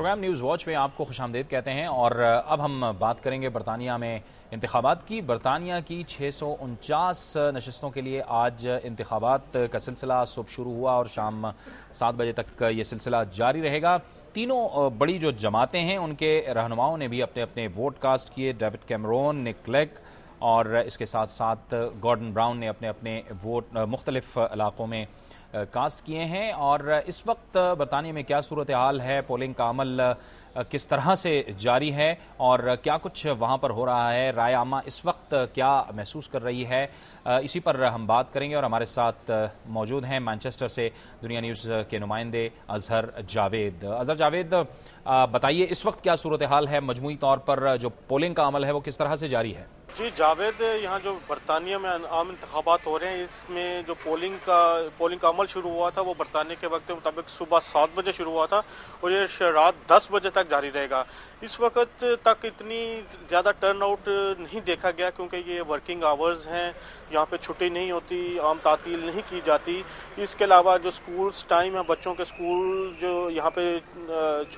Programme news watch में आपको खुशामदीद कहते हैं। और अब हम बात करेंगे बरतानिया में इंतखाबात की। बरतानिया की 649 नशस्तों के लिए आज इंतखाबात का सिलसिला सुबह शुरू हुआ और शाम 7 बजे तक ये सिलसिला जारी रहेगा। तीनों बड़ी जो जमातें हैं उनके रहनुमाओं ने भी अपने अपने वोट कास्ट किए। डेविड कैमरोन, निक क्लेग और इसके साथ साथ गॉर्डन ब्राउन ने अपने अपने वोट मुख्तलिफ इलाकों में कास्ट किए हैं। और इस वक्त बरतानिया में क्या सूरत हाल है, पोलिंग का अमल किस तरह से जारी है और क्या कुछ वहाँ पर हो रहा है, राय आमा इस वक्त क्या महसूस कर रही है, इसी पर हम बात करेंगे। और हमारे साथ मौजूद हैं मैनचेस्टर से दुनिया न्यूज़ के नुमाइंदे अजहर जावेद। अजहर जावेद, बताइए इस वक्त क्या सूरत हाल है, मजमूई तौर पर जो पोलिंग का अमल है वो किस तरह से जारी है? जी जावेद, यहाँ जो बरतानिया में आम इंतखाबात हो रहे हैं, इसमें जो पोलिंग का अमल शुरू हुआ था वो बरतानिया के वक्त के मुताबिक सुबह 7 बजे शुरू हुआ था और ये रात 10 बजे तक जारी रहेगा। इस वक्त तक इतनी ज़्यादा टर्न आउट नहीं देखा गया क्योंकि ये वर्किंग आवर्स हैं, यहाँ पे छुट्टी नहीं होती, आम तातील नहीं की जाती। इसके अलावा जो स्कूल्स टाइम है, बच्चों के स्कूल जो यहाँ पे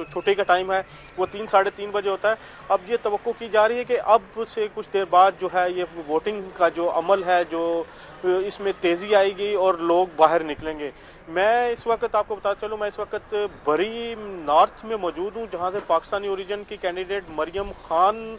छुट्टी का टाइम है वो 3 साढ़े 3 बजे होता है। अब ये तवक्को की जा रही है कि अब से कुछ देर बाद जो है ये वोटिंग का जो अमल है जो इसमें तेज़ी आएगी और लोग बाहर निकलेंगे। मैं इस वक्त आपको बताता चलूँ, मैं इस वक्त बरी नॉर्थ में मौजूद हूँ जहाँ से पाकिस्तानी ओरिजिन की कैंडिडेट मरियम खान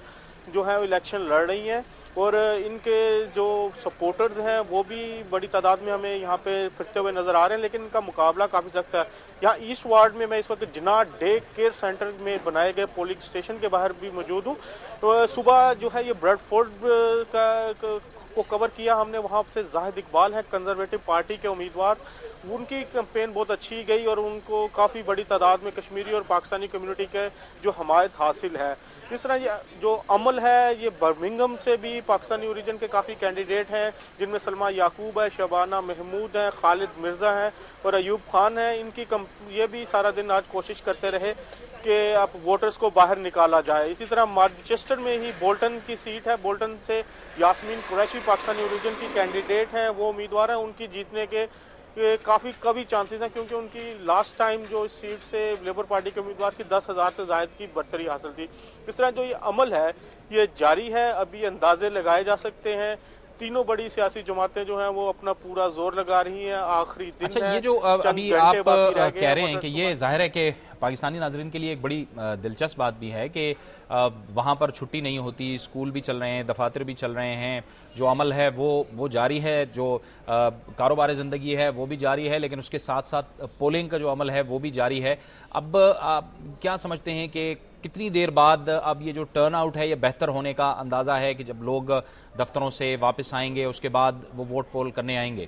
जो है इलेक्शन लड़ रही हैं और इनके जो सपोर्टर्स हैं वो भी बड़ी तादाद में हमें यहाँ पे फिरते हुए नज़र आ रहे हैं, लेकिन इनका मुकाबला काफ़ी सख्त है। यहाँ ईस्ट वार्ड में मैं इस वक्त जिन्ना डे केयर सेंटर में बनाए गए पोलिंग स्टेशन के बाहर भी मौजूद हूँ। तो सुबह जो है ये ब्रेडफोर्ड को कवर किया हमने, वहाँ से जाहिद इकबाल हैं कंजर्वेटिव पार्टी के उम्मीदवार, उनकी कैंपेन बहुत अच्छी गई और उनको काफ़ी बड़ी तादाद में कश्मीरी और पाकिस्तानी कम्युनिटी के जो हमायत हासिल है। इस तरह ये जो अमल है ये बर्मिंघम से भी पाकिस्तानी ओरिजिन के काफ़ी कैंडिडेट हैं जिनमें सलमा याकूब है, शबाना महमूद हैं, खालिद मिर्ज़ा हैं और अयूब खान हैं। ये भी सारा दिन आज कोशिश करते रहे कि अब वोटर्स को बाहर निकाला जाए। इसी तरह मैनचेस्टर में ही बोल्टन की सीट है, बोल्टन से यास्मीन कुरैशी पाकिस्तानी ओरिजिन की कैंडिडेट हैं, वो उम्मीदवार हैं, उनकी जीतने के काफ़ी कभी चांसेस हैं क्योंकि उनकी लास्ट टाइम जो इस सीट से लेबर पार्टी के उम्मीदवार की 10,000 से ज़ायद की बढ़तरी हासिल थी। इस तरह जो ये अमल है ये जारी है, अभी अंदाजे लगाए जा सकते हैं। तीनों बड़ी सियासी जमातें जो हैं वो अपना पूरा जोर लगा रही हैं, आखिरी दिन अच्छा, है, ये जो अभी आप कह रहे हैं कि ये जाहिर है कि पाकिस्तानी नाजरीन के लिए एक बड़ी दिलचस्प बात भी है कि वहाँ पर छुट्टी नहीं होती, स्कूल भी चल रहे हैं, दफातर भी चल रहे हैं, जो अमल है वो जारी है, जो कारोबार ज़िंदगी है वो भी जारी है, लेकिन उसके साथ साथ पोलिंग का जो अमल है वो भी जारी है। अब आप क्या समझते हैं कि कितनी देर बाद अब ये जो टर्न आउट है ये बेहतर होने का अंदाज़ा है कि जब लोग दफ्तरों से वापस आएंगे उसके बाद वो वोट पोल करने आएंगे?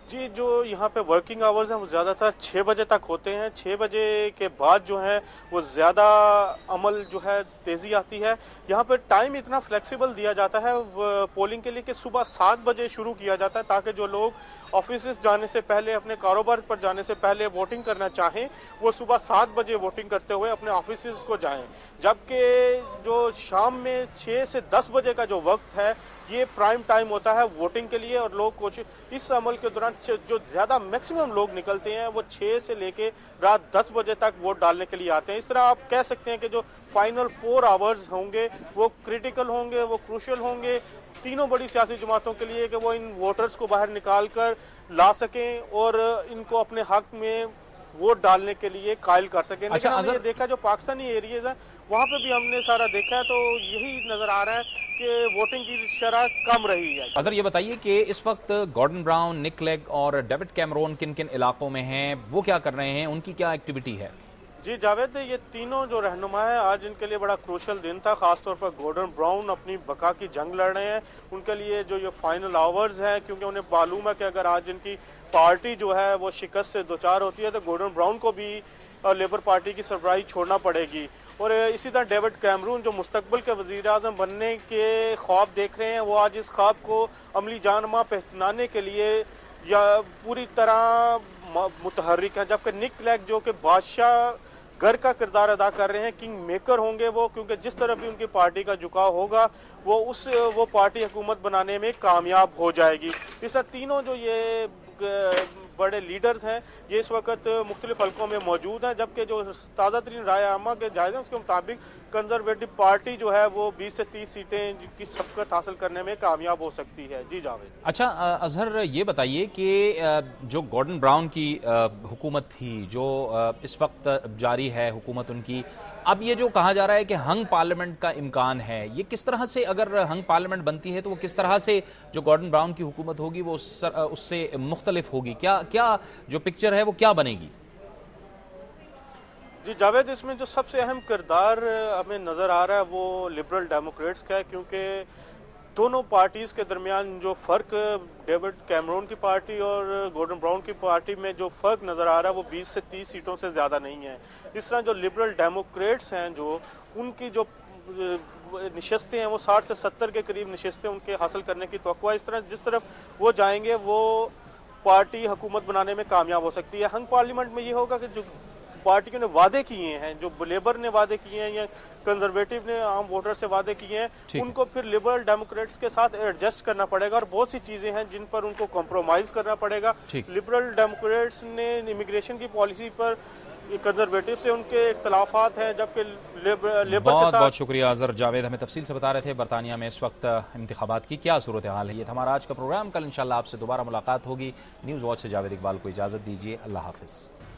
जी, जो यहाँ पे वर्किंग आवर्स हैं वो ज़्यादातर 6 बजे तक होते हैं। 6 बजे के बाद जो है वो ज़्यादा अमल जो है तेज़ी आती है। यहाँ पे टाइम इतना फ्लेक्सिबल दिया जाता है पोलिंग के लिए कि सुबह 7 बजे शुरू किया जाता है ताकि जो लोग ऑफिस जाने से पहले, अपने कारोबार पर जाने से पहले वोटिंग करना चाहें वो सुबह 7 बजे वोटिंग करते हुए अपने ऑफिस को जाएं। जबकि जो शाम में 6 से 10 बजे का जो वक्त है ये प्राइम टाइम होता है वोटिंग के लिए और लोग कोशिश इस अमल के दौरान जो ज़्यादा मैक्सिमम लोग निकलते हैं वो 6 से लेके रात 10 बजे तक वोट डालने के लिए आते हैं। इस तरह आप कह सकते हैं कि जो फाइनल 4 आवर्स होंगे वो क्रिटिकल होंगे, वो क्रूशियल होंगे तीनों बड़ी सियासी जमातों के लिए कि वो इन वोटर्स को बाहर निकाल कर ला सकें और इनको अपने हक में वोट डालने के लिए कायल कर सकें। लेकिन हमने ये देखा जो पाकिस्तानी एरियाज हैं वहाँ पे भी हमने सारा देखा है तो यही नज़र आ रहा है कि वोटिंग की शरह कम रही है। अजहर, ये बताइए कि इस वक्त गॉर्डन ब्राउन, निक क्लेग और डेविड कैमरोन किन किन इलाकों में हैं, वो क्या कर रहे हैं, उनकी क्या एक्टिविटी है? जी जावेद, ये तीनों जो रहनुमा है आज इनके लिए बड़ा क्रूशल दिन था। खासतौर पर गॉर्डन ब्राउन अपनी बका की जंग लड़ रहे हैं। उनके लिए जो ये फाइनल आवर्स है क्योंकि उन्हें मालूम है कि अगर आज इनकी पार्टी जो है वो शिकस्त से दो चार होती है तो गॉर्डन ब्राउन को भी लेबर पार्टी की सरबराही छोड़ना पड़ेगी। और इसी तरह डेविड कैमरून जो मुस्तकबिल के वज़ीर आज़म बनने के ख्वाब देख रहे हैं वो आज इस ख्वाब को अमली जानमा पहनाने के लिए या पूरी तरह मुतहर्रिक है। जबकि निक क्लेग जो कि बादशाह घर का किरदार अदा कर रहे हैं, किंग मेकर होंगे वो, क्योंकि जिस तरह भी उनकी पार्टी का झुकाव होगा वो पार्टी हुकूमत बनाने में कामयाब हो जाएगी। इस तीनों जो ये बड़े लीडर्स हैं ये इस वक्त मुख्तलिफ हल्कों में मौजूद हैं, जबकि जो ताज़ा तरीन राय आमा के जायज़े उसके मुताबिक कंजर्वेटिव पार्टी जो है वो 20 से 30 सीटें की सबकत हासिल करने में कामयाब हो सकती है। जी जावेद। अच्छा अजहर, ये बताइए कि जो गॉर्डन ब्राउन की हुकूमत थी, जो इस वक्त जारी है हुकूमत उनकी, अब ये जो कहा जा रहा है कि हंग पार्लियामेंट का इम्कान है, ये किस तरह से, अगर हंग पार्लियामेंट बनती है तो वो किस तरह से जो गॉर्डन ब्राउन की हुकूमत होगी वो उससे मुख्तलिफ होगी? क्या क्या जो पिक्चर है वो क्या बनेगी? जी जावेद, इसमें जो सबसे अहम किरदार हमें नज़र आ रहा है वो लिबरल डेमोक्रेट्स का है, क्योंकि दोनों पार्टीज़ के दरमियान जो फ़र्क डेविड कैमरून की पार्टी और गॉर्डन ब्राउन की पार्टी में जो फ़र्क नज़र आ रहा है वो 20 से 30 सीटों से ज़्यादा नहीं है। इस तरह जो लिबरल डेमोक्रेट्स हैं, जो उनकी जो नशस्तें हैं वो 60 से 70 के करीब नशस्तें उनके हासिल करने की तवक्को है। इस तरह जिस तरफ वो जाएंगे वो पार्टी हुकूमत बनाने में कामयाब हो सकती है। हंग पार्लियामेंट में ये होगा कि जो पार्टियों ने वादे किए हैं, जो लेबर ने वादे किए हैं या कंजर्वेटिव ने आम वोटर से वादे किए हैं, उनको फिर लिबरल डेमोक्रेट्स के साथ एडजस्ट करना पड़ेगा और बहुत सी चीजें हैं जिन पर उनको कॉम्प्रोमाइज करना पड़ेगा। लिबरल डेमोक्रेट्स ने इमिग्रेशन की पॉलिसी पर कंजर्वेटिव से उनके इख्तलाफात हैं, जबकि लेबर बहुत बहुत शुक्रिया अजहर जावेद, हमें तफसील से बता रहे थे बरतानिया में इस वक्त इंतखाबात की क्या सूरत हाल है। ये था हमारा आज का प्रोग्राम। कल इंशाल्लाह आपसे दोबारा मुलाकात होगी। न्यूज़ वॉच से जावेद इकबाल को इजाज़त दीजिए। अल्लाह हाफिज़।